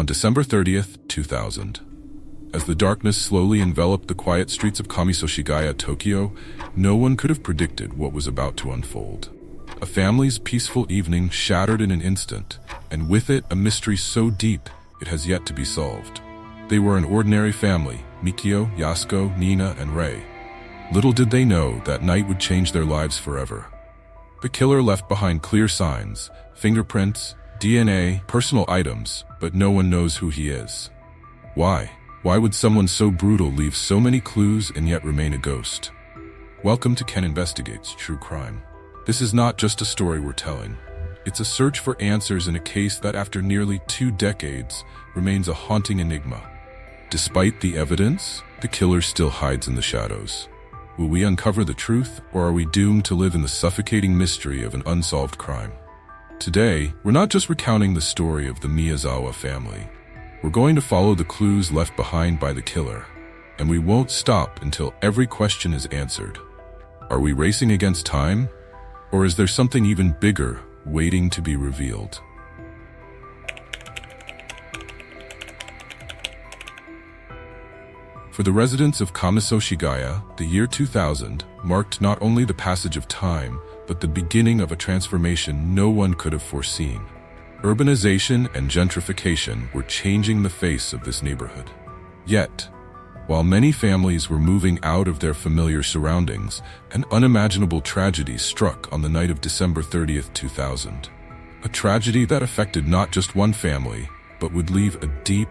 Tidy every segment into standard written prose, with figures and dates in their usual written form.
On December 30th, 2000, as the darkness slowly enveloped the quiet streets of Kamisoshigaya, Tokyo, no one could have predicted what was about to unfold. A family's peaceful evening shattered in an instant, and with it a mystery so deep it has yet to be solved. They were an ordinary family, Mikio, Yasuko, Nina, and Rei. Little did they know that night would change their lives forever. The killer left behind clear signs, fingerprints, DNA, personal items, but no one knows who he is. Why? Why would someone so brutal leave so many clues and yet remain a ghost? Welcome to Ken Investigates True Crime. This is not just a story we're telling. It's a search for answers in a case that after nearly 2 decades remains a haunting enigma. Despite the evidence, the killer still hides in the shadows. Will we uncover the truth, or are we doomed to live in the suffocating mystery of an unsolved crime? Today, we're not just recounting the story of the Miyazawa family. We're going to follow the clues left behind by the killer, and we won't stop until every question is answered. Are we racing against time, or is there something even bigger waiting to be revealed? For the residents of Kamisoshigaya, the year 2000 marked not only the passage of time, but the beginning of a transformation no one could have foreseen. Urbanization and gentrification were changing the face of this neighborhood. Yet, while many families were moving out of their familiar surroundings, an unimaginable tragedy struck on the night of December 30th, 2000. A tragedy that affected not just one family, but would leave a deep,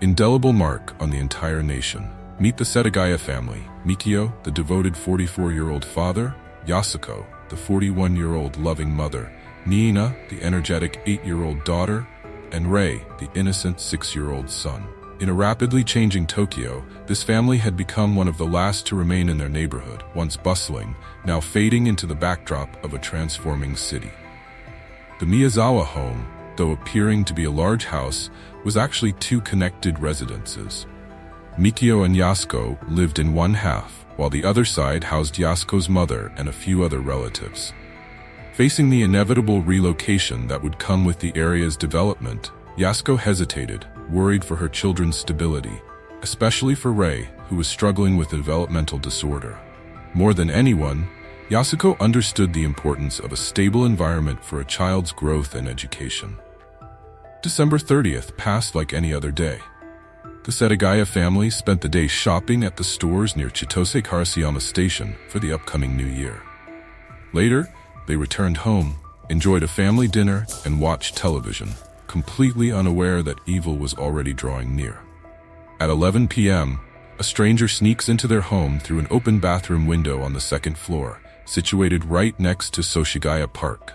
indelible mark on the entire nation. Meet the Setagaya family: Mikio, the devoted 44-year-old father; Yasuko, the 41-year-old loving mother; Nina, the energetic 8-year-old daughter; and Rei, the innocent 6-year-old son. In a rapidly changing Tokyo, this family had become one of the last to remain in their neighborhood, once bustling, now fading into the backdrop of a transforming city. The Miyazawa home, though appearing to be a large house, was actually 2 connected residences. Mikio and Yasuko lived in one half, while the other side housed Yasuko's mother and a few other relatives. Facing the inevitable relocation that would come with the area's development, Yasuko hesitated, worried for her children's stability, especially for Rei, who was struggling with a developmental disorder. More than anyone, Yasuko understood the importance of a stable environment for a child's growth and education. December 30th passed like any other day. The Setagaya family spent the day shopping at the stores near Chitose Karasuyama Station for the upcoming new year. Later, they returned home, enjoyed a family dinner, and watched television, completely unaware that evil was already drawing near. At 11 p.m., a stranger sneaks into their home through an open bathroom window on the 2nd floor, situated right next to Soshigaya Park.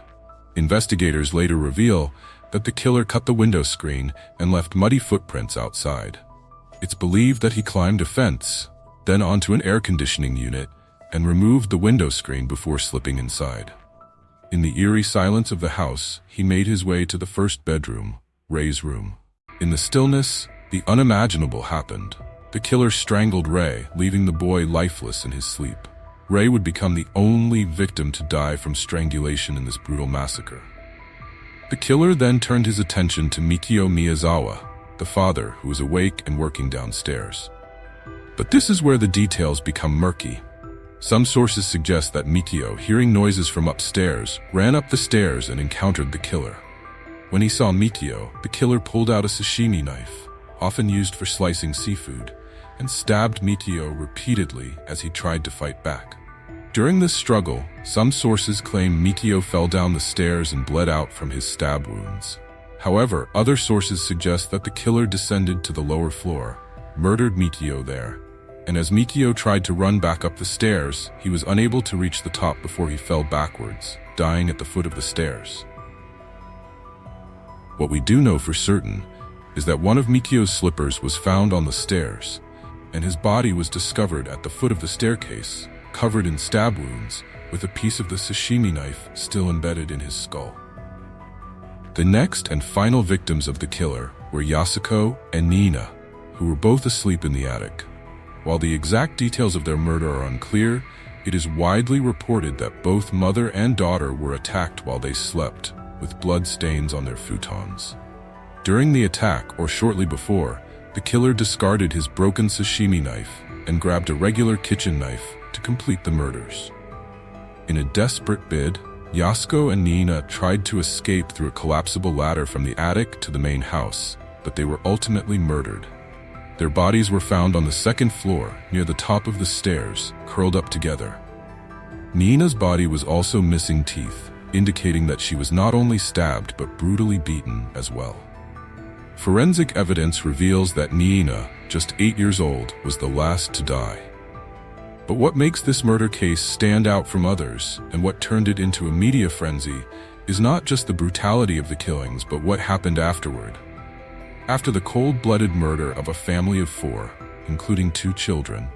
Investigators later reveal that the killer cut the window screen and left muddy footprints outside. It's believed that he climbed a fence, then onto an air conditioning unit, and removed the window screen before slipping inside. In the eerie silence of the house, he made his way to the first bedroom, Rei's room. In the stillness, the unimaginable happened. The killer strangled Rei, leaving the boy lifeless in his sleep. Rei would become the only victim to die from strangulation in this brutal massacre. The killer then turned his attention to Mikio Miyazawa, the father, who was awake and working downstairs. But this is where the details become murky. Some sources suggest that Mikio, hearing noises from upstairs, ran up the stairs and encountered the killer. When he saw Mikio, the killer pulled out a sashimi knife, often used for slicing seafood, and stabbed Mikio repeatedly as he tried to fight back. During this struggle, some sources claim Mikio fell down the stairs and bled out from his stab wounds. However, other sources suggest that the killer descended to the lower floor, murdered Mikio there, and as Mikio tried to run back up the stairs, he was unable to reach the top before he fell backwards, dying at the foot of the stairs. What we do know for certain is that one of Mikio's slippers was found on the stairs, and his body was discovered at the foot of the staircase, covered in stab wounds, with a piece of the sashimi knife still embedded in his skull. The next and final victims of the killer were Yasuko and Nina, who were both asleep in the attic. While the exact details of their murder are unclear, it is widely reported that both mother and daughter were attacked while they slept, with blood stains on their futons. During the attack, or shortly before, the killer discarded his broken sashimi knife and grabbed a regular kitchen knife to complete the murders. In a desperate bid, Yasuko and Nina tried to escape through a collapsible ladder from the attic to the main house, but they were ultimately murdered. Their bodies were found on the second floor, near the top of the stairs, curled up together. Nina's body was also missing teeth, indicating that she was not only stabbed but brutally beaten as well. Forensic evidence reveals that Nina, just 8 years old, was the last to die. But what makes this murder case stand out from others, and what turned it into a media frenzy, is not just the brutality of the killings, but what happened afterward. After the cold-blooded murder of a family of 4, including 2 children,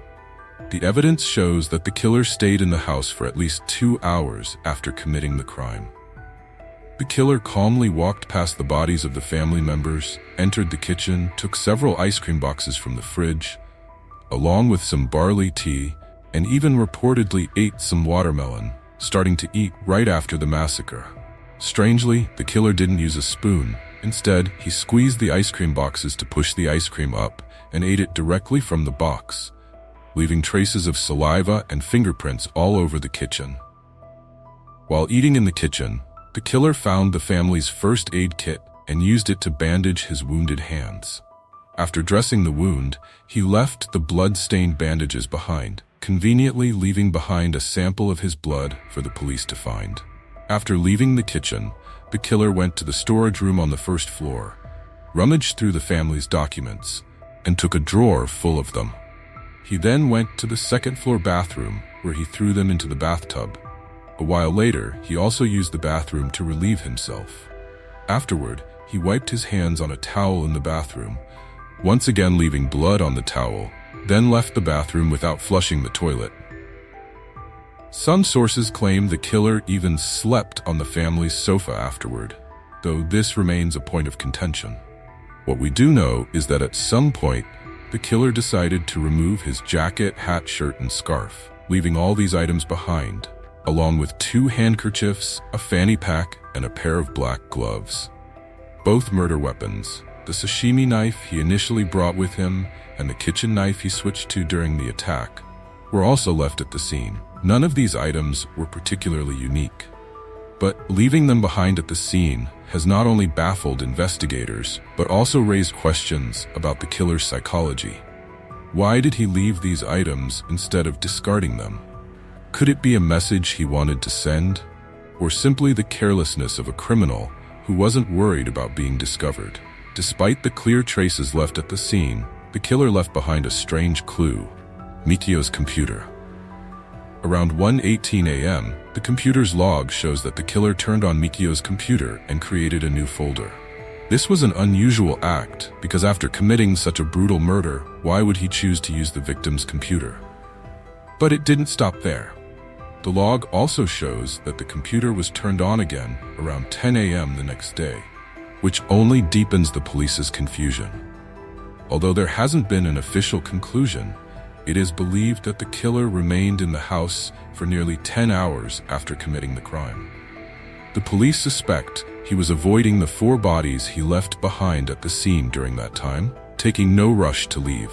the evidence shows that the killer stayed in the house for at least 2 hours after committing the crime. The killer calmly walked past the bodies of the family members, entered the kitchen, took several ice cream boxes from the fridge, along with some barley tea, and even reportedly ate some watermelon, starting to eat right after the massacre. Strangely, the killer didn't use a spoon. Instead, he squeezed the ice cream boxes to push the ice cream up and ate it directly from the box, leaving traces of saliva and fingerprints all over the kitchen. While eating in the kitchen, the killer found the family's first aid kit and used it to bandage his wounded hands. After dressing the wound, he left the blood-stained bandages behind, conveniently leaving behind a sample of his blood for the police to find. After leaving the kitchen, the killer went to the storage room on the first floor, rummaged through the family's documents, and took a drawer full of them. He then went to the second-floor bathroom, where he threw them into the bathtub. A while later, he also used the bathroom to relieve himself. Afterward, he wiped his hands on a towel in the bathroom, once again leaving blood on the towel, then left the bathroom without flushing the toilet. Some sources claim the killer even slept on the family's sofa afterward, though this remains a point of contention. What we do know is that at some point, the killer decided to remove his jacket, hat, shirt, and scarf, leaving all these items behind, along with 2 handkerchiefs, a fanny pack, and a pair of black gloves. Both murder weapons, the sashimi knife he initially brought with him and the kitchen knife he switched to during the attack, were also left at the scene. None of these items were particularly unique, but leaving them behind at the scene has not only baffled investigators, but also raised questions about the killer's psychology. Why did he leave these items instead of discarding them? Could it be a message he wanted to send, or simply the carelessness of a criminal who wasn't worried about being discovered? Despite the clear traces left at the scene, the killer left behind a strange clue: Mikio's computer. Around 1:18 a.m., the computer's log shows that the killer turned on Mikio's computer and created a new folder. This was an unusual act, because after committing such a brutal murder, why would he choose to use the victim's computer? But it didn't stop there. The log also shows that the computer was turned on again around 10 a.m. the next day, which only deepens the police's confusion. Although there hasn't been an official conclusion, it is believed that the killer remained in the house for nearly 10 hours after committing the crime. The police suspect he was avoiding the 4 bodies he left behind at the scene during that time, taking no rush to leave.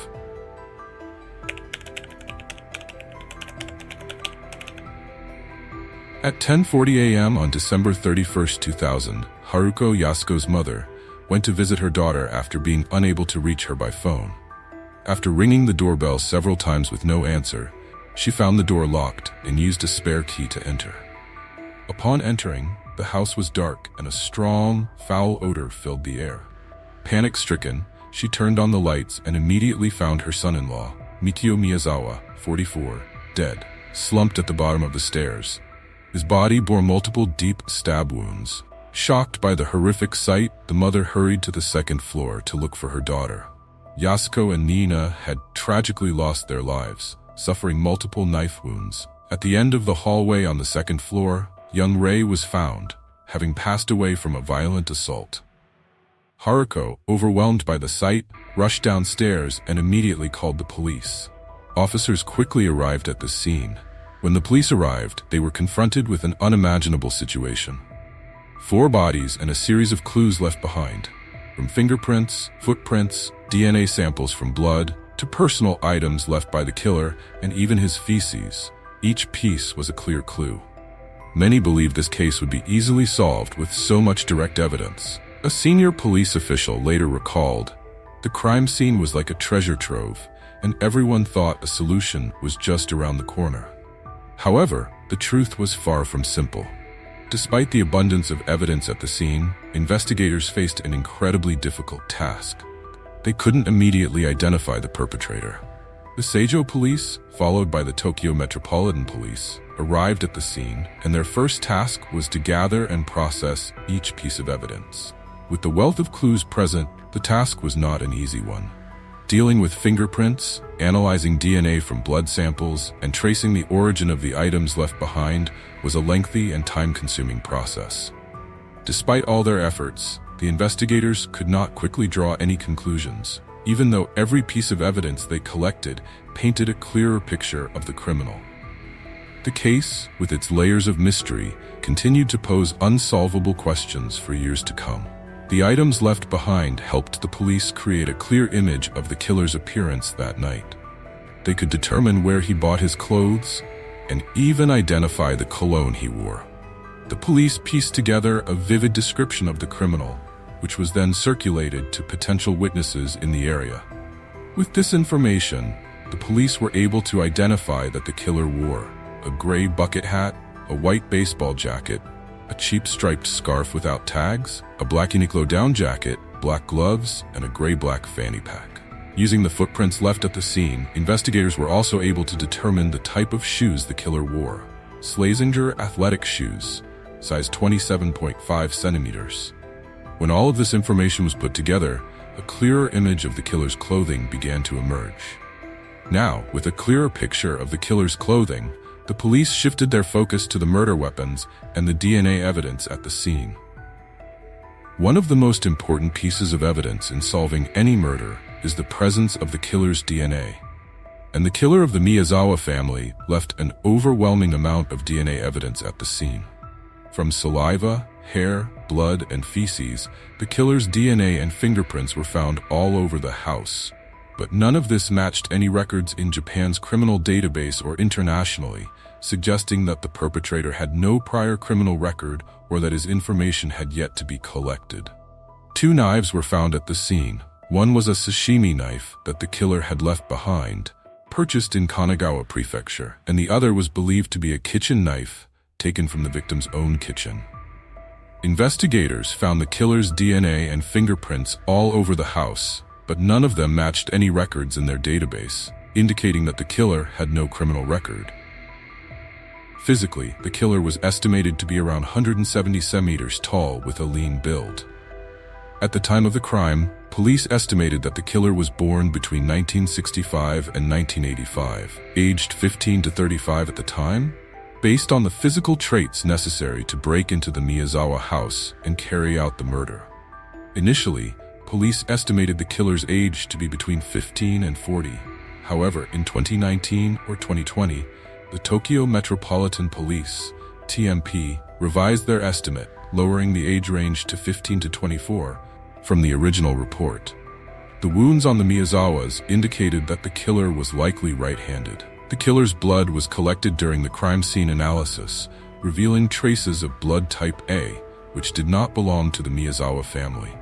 At 10:40 a.m. on December 31, 2000, Haruko, Yasuko's mother, went to visit her daughter after being unable to reach her by phone. After ringing the doorbell several times with no answer, she found the door locked and used a spare key to enter. Upon entering, the house was dark and a strong, foul odor filled the air. Panic-stricken, she turned on the lights and immediately found her son-in-law, Mikio Miyazawa, 44, dead, slumped at the bottom of the stairs. His body bore multiple deep stab wounds. Shocked by the horrific sight, the mother hurried to the second floor to look for her daughter. Yasuko and Nina had tragically lost their lives, suffering multiple knife wounds. At the end of the hallway on the second floor, young Rei was found, having passed away from a violent assault. Haruko, overwhelmed by the sight, rushed downstairs and immediately called the police. Officers quickly arrived at the scene. When the police arrived, they were confronted with an unimaginable situation. 4 bodies and a series of clues left behind. from fingerprints, footprints, DNA samples from blood, to personal items left by the killer and even his feces. Each piece was a clear clue. Many believed this case would be easily solved with so much direct evidence. A senior police official later recalled, "The crime scene was like a treasure trove, and everyone thought a solution was just around the corner." However, the truth was far from simple. Despite the abundance of evidence at the scene, investigators faced an incredibly difficult task. They couldn't immediately identify the perpetrator. The Seijo police, followed by the Tokyo Metropolitan Police, arrived at the scene, and their first task was to gather and process each piece of evidence. With the wealth of clues present, the task was not an easy one. Dealing with fingerprints, analyzing DNA from blood samples, and tracing the origin of the items left behind was a lengthy and time-consuming process. Despite all their efforts, the investigators could not quickly draw any conclusions, even though every piece of evidence they collected painted a clearer picture of the criminal. The case, with its layers of mystery, continued to pose unsolvable questions for years to come. The items left behind helped the police create a clear image of the killer's appearance that night. They could determine where he bought his clothes and even identify the cologne he wore. The police pieced together a vivid description of the criminal, which was then circulated to potential witnesses in the area. With this information, the police were able to identify that the killer wore a gray bucket hat, a white baseball jacket, a cheap striped scarf without tags, a black Uniqlo down jacket, black gloves, and a gray-black fanny pack. Using the footprints left at the scene, investigators were also able to determine the type of shoes the killer wore. Schlesinger athletic shoes, size 27.5 centimeters. When all of this information was put together, a clearer image of the killer's clothing began to emerge. Now, with a clearer picture of the killer's clothing, the police shifted their focus to the murder weapons and the DNA evidence at the scene. One of the most important pieces of evidence in solving any murder is the presence of the killer's DNA. And the killer of the Miyazawa family left an overwhelming amount of DNA evidence at the scene. From saliva, hair, blood, and feces, the killer's DNA and fingerprints were found all over the house. But none of this matched any records in Japan's criminal database or internationally, suggesting that the perpetrator had no prior criminal record or that his information had yet to be collected. 2 knives were found at the scene. One was a sashimi knife that the killer had left behind, purchased in Kanagawa Prefecture, and the other was believed to be a kitchen knife taken from the victim's own kitchen. Investigators found the killer's DNA and fingerprints all over the house, but none of them matched any records in their database, indicating that the killer had no criminal record. Physically, the killer was estimated to be around 170 centimeters tall with a lean build. At the time of the crime, police estimated that the killer was born between 1965 and 1985, aged 15 to 35 at the time, based on the physical traits necessary to break into the Miyazawa house and carry out the murder. Initially, police estimated the killer's age to be between 15 and 40. However, in 2019 or 2020, the Tokyo Metropolitan Police, TMP, revised their estimate, lowering the age range to 15 to 24 from the original report. The wounds on the Miyazawas indicated that the killer was likely right-handed. The killer's blood was collected during the crime scene analysis, revealing traces of blood type A, which did not belong to the Miyazawa family.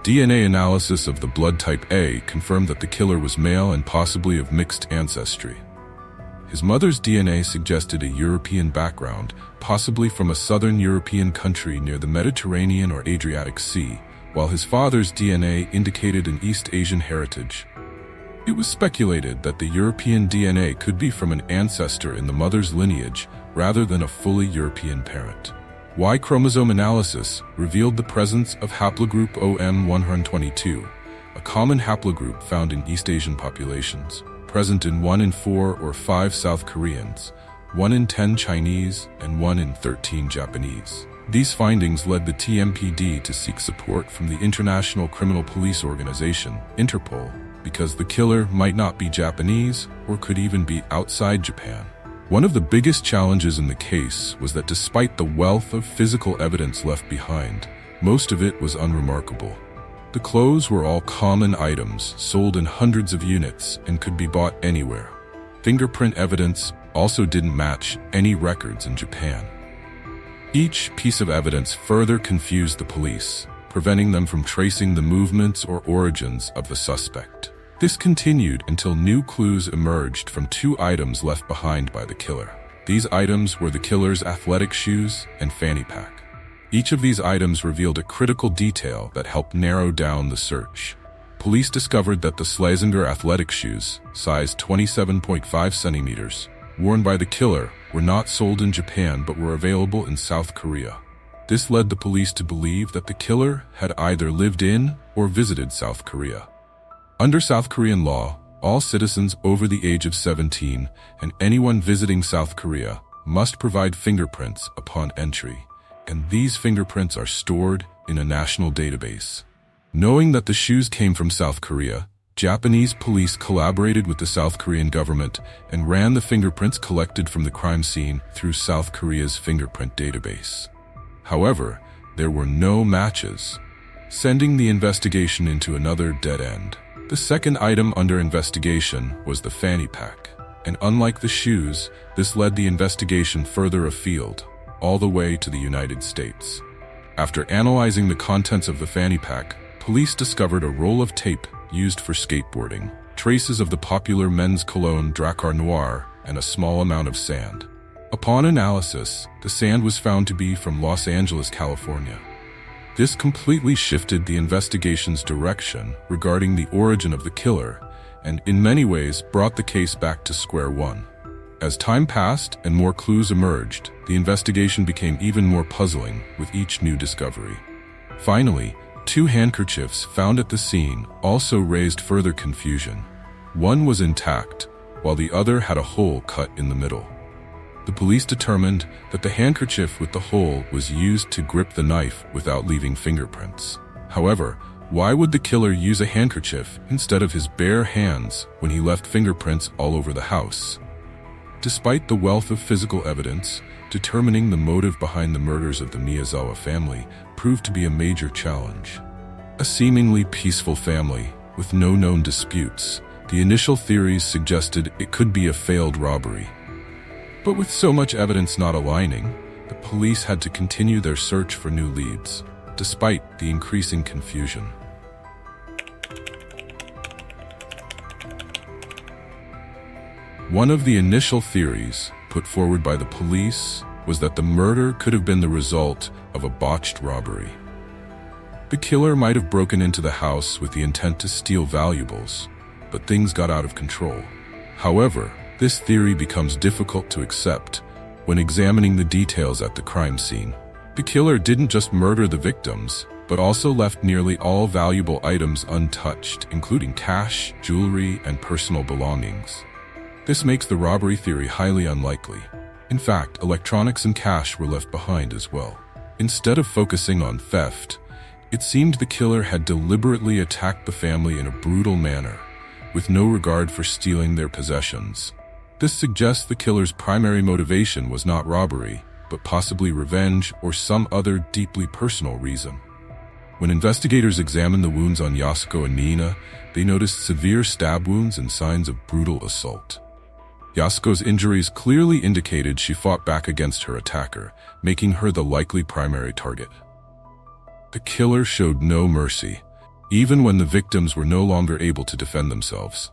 DNA analysis of the blood type A confirmed that the killer was male and possibly of mixed ancestry. His mother's DNA suggested a European background, possibly from a southern European country near the Mediterranean or Adriatic Sea, while his father's DNA indicated an East Asian heritage. It was speculated that the European DNA could be from an ancestor in the mother's lineage rather than a fully European parent. Y chromosome analysis revealed the presence of haplogroup OM122, a common haplogroup found in East Asian populations, present in 1 in 4 or 5 South Koreans, 1 in 10 Chinese, and 1 in 13 Japanese. These findings led the TMPD to seek support from the International Criminal Police Organization, Interpol, because the killer might not be Japanese or could even be outside Japan. One of the biggest challenges in the case was that despite the wealth of physical evidence left behind, most of it was unremarkable. The clothes were all common items sold in hundreds of units and could be bought anywhere. Fingerprint evidence also didn't match any records in Japan. Each piece of evidence further confused the police, preventing them from tracing the movements or origins of the suspect. This continued until new clues emerged from 2 items left behind by the killer. These items were the killer's athletic shoes and fanny pack. Each of these items revealed a critical detail that helped narrow down the search. Police discovered that the Schlesinger athletic shoes, size 27.5 centimeters, worn by the killer, were not sold in Japan but were available in South Korea. This led the police to believe that the killer had either lived in or visited South Korea. Under South Korean law, all citizens over the age of 17 and anyone visiting South Korea must provide fingerprints upon entry, and these fingerprints are stored in a national database. Knowing that the shoes came from South Korea, Japanese police collaborated with the South Korean government and ran the fingerprints collected from the crime scene through South Korea's fingerprint database. However, there were no matches, sending the investigation into another dead end. The second item under investigation was the fanny pack, and unlike the shoes, this led the investigation further afield, all the way to the United States. After analyzing the contents of the fanny pack, police discovered a roll of tape used for skateboarding, traces of the popular men's cologne Drakkar Noir, and a small amount of sand. Upon analysis, the sand was found to be from Los Angeles, California. This completely shifted the investigation's direction regarding the origin of the killer, and in many ways brought the case back to square one. As time passed and more clues emerged, the investigation became even more puzzling with each new discovery. Finally, 2 handkerchiefs found at the scene also raised further confusion. One was intact, while the other had a hole cut in the middle. The police determined that the handkerchief with the hole was used to grip the knife without leaving fingerprints. However, why would the killer use a handkerchief instead of his bare hands when he left fingerprints all over the house? Despite the wealth of physical evidence, determining the motive behind the murders of the Miyazawa family proved to be a major challenge. A seemingly peaceful family, with no known disputes, the initial theories suggested it could be a failed robbery. But with so much evidence not aligning, the police had to continue their search for new leads, despite the increasing confusion. One of the initial theories put forward by the police was that the murder could have been the result of a botched robbery. The killer might have broken into the house with the intent to steal valuables, but things got out of control. However, this theory becomes difficult to accept when examining the details at the crime scene. The killer didn't just murder the victims, but also left nearly all valuable items untouched, including cash, jewelry, and personal belongings. This makes the robbery theory highly unlikely. In fact, electronics and cash were left behind as well. Instead of focusing on theft, it seemed the killer had deliberately attacked the family in a brutal manner, with no regard for stealing their possessions. This suggests the killer's primary motivation was not robbery, but possibly revenge or some other deeply personal reason. When investigators examined the wounds on Yasuko and Nina, they noticed severe stab wounds and signs of brutal assault. Yasuko's injuries clearly indicated she fought back against her attacker, making her the likely primary target. The killer showed no mercy, even when the victims were no longer able to defend themselves.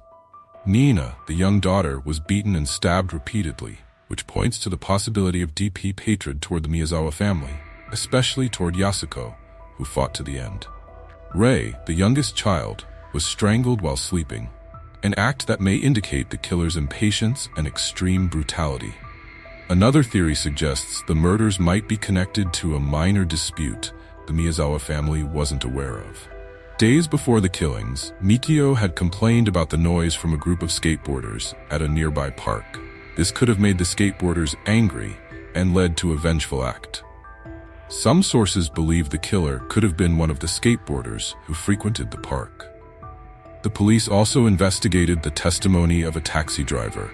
Nina, the young daughter, was beaten and stabbed repeatedly, which points to the possibility of deep hatred toward the Miyazawa family, especially toward Yasuko, who fought to the end. Rei, the youngest child, was strangled while sleeping, an act that may indicate the killer's impatience and extreme brutality. Another theory suggests the murders might be connected to a minor dispute the Miyazawa family wasn't aware of. Days before the killings, Mikio had complained about the noise from a group of skateboarders at a nearby park. This could have made the skateboarders angry and led to a vengeful act. Some sources believe the killer could have been one of the skateboarders who frequented the park. The police also investigated the testimony of a taxi driver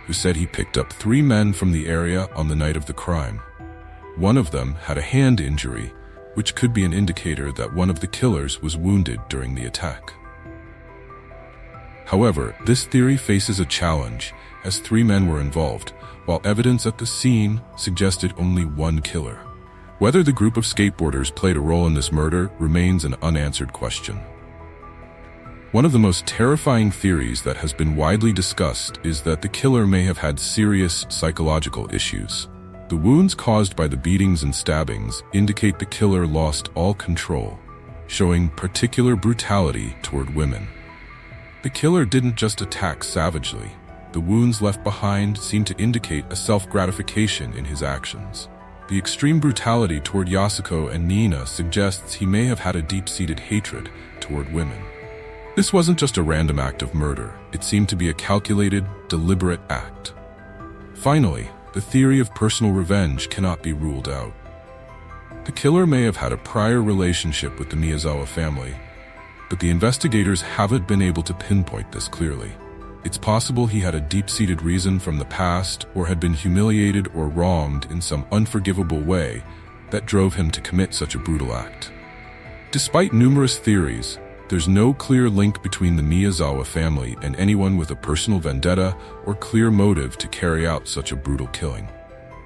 who said he picked up 3 men from the area on the night of the crime. One of them had a hand injury, which could be an indicator that one of the killers was wounded during the attack. However, this theory faces a challenge, as 3 men were involved, while evidence at the scene suggested only one killer. Whether the group of skateboarders played a role in this murder remains an unanswered question. One of the most terrifying theories that has been widely discussed is that the killer may have had serious psychological issues. The wounds caused by the beatings and stabbings indicate the killer lost all control, showing particular brutality toward women. The killer didn't just attack savagely. The wounds left behind seem to indicate a self-gratification in his actions. The extreme brutality toward Yasuko and Nina suggests he may have had a deep-seated hatred toward women. This wasn't just a random act of murder. It seemed to be a calculated, deliberate act. Finally, the theory of personal revenge cannot be ruled out. The killer may have had a prior relationship with the Miyazawa family, but the investigators haven't been able to pinpoint this clearly. It's possible he had a deep-seated reason from the past or had been humiliated or wronged in some unforgivable way that drove him to commit such a brutal act. Despite numerous theories, there's no clear link between the Miyazawa family and anyone with a personal vendetta or clear motive to carry out such a brutal killing.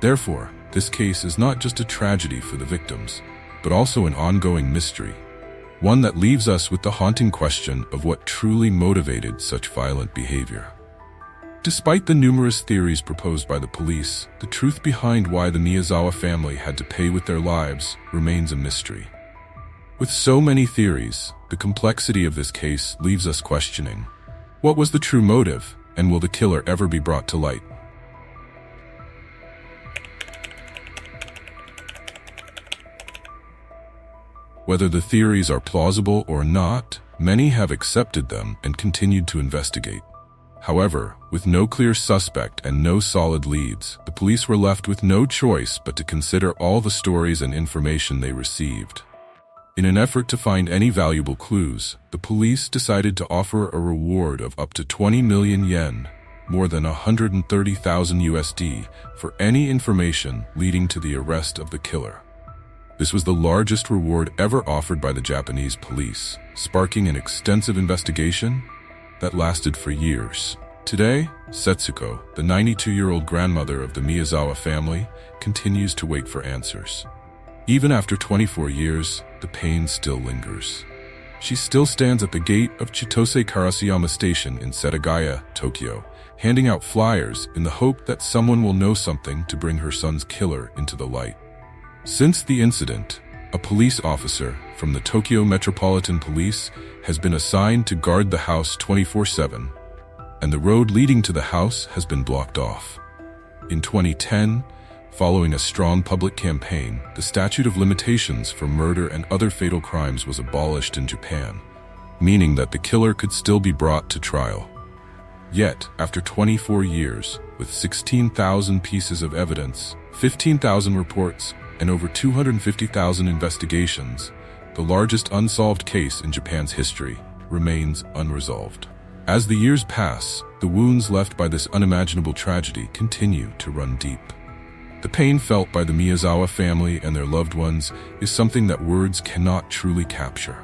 Therefore, this case is not just a tragedy for the victims, but also an ongoing mystery, one that leaves us with the haunting question of what truly motivated such violent behavior. Despite the numerous theories proposed by the police, the truth behind why the Miyazawa family had to pay with their lives remains a mystery. With so many theories, the complexity of this case leaves us questioning, what was the true motive, and will the killer ever be brought to light? Whether the theories are plausible or not, many have accepted them and continued to investigate. However, with no clear suspect and no solid leads, the police were left with no choice but to consider all the stories and information they received. In an effort to find any valuable clues, the police decided to offer a reward of up to 20 million yen, more than 130,000 USD, for any information leading to the arrest of the killer. This was the largest reward ever offered by the Japanese police, sparking an extensive investigation that lasted for years. Today, Setsuko, the 92-year-old grandmother of the Miyazawa family, continues to wait for answers. Even after 24 years, the pain still lingers. She still stands at the gate of Chitose Karasuyama Station in Setagaya, Tokyo, handing out flyers in the hope that someone will know something to bring her son's killer into the light. Since the incident, a police officer from the Tokyo Metropolitan Police has been assigned to guard the house 24/7, and the road leading to the house has been blocked off. In 2010, following a strong public campaign, the statute of limitations for murder and other fatal crimes was abolished in Japan, meaning that the killer could still be brought to trial. Yet, after 24 years, with 16,000 pieces of evidence, 15,000 reports, and over 250,000 investigations, the largest unsolved case in Japan's history remains unresolved. As the years pass, the wounds left by this unimaginable tragedy continue to run deep. The pain felt by the Miyazawa family and their loved ones is something that words cannot truly capture.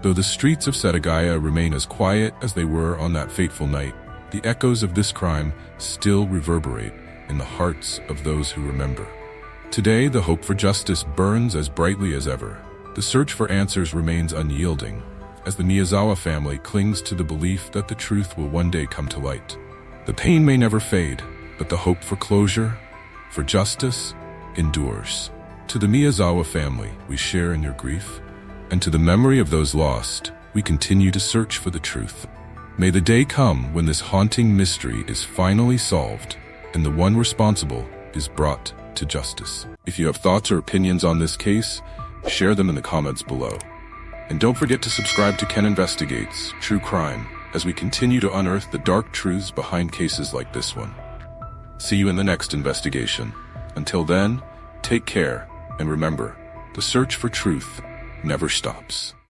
Though the streets of Setagaya remain as quiet as they were on that fateful night, the echoes of this crime still reverberate in the hearts of those who remember. Today, the hope for justice burns as brightly as ever. The search for answers remains unyielding, as the Miyazawa family clings to the belief that the truth will one day come to light. The pain may never fade, but the hope for closure, for justice, endures. To the Miyazawa family, we share in your grief, and to the memory of those lost, we continue to search for the truth. May the day come when this haunting mystery is finally solved, and the one responsible is brought to justice. If you have thoughts or opinions on this case, share them in the comments below. And don't forget to subscribe to Ken Investigates True Crime as we continue to unearth the dark truths behind cases like this one. See you in the next investigation. Until then, take care, and remember, the search for truth never stops.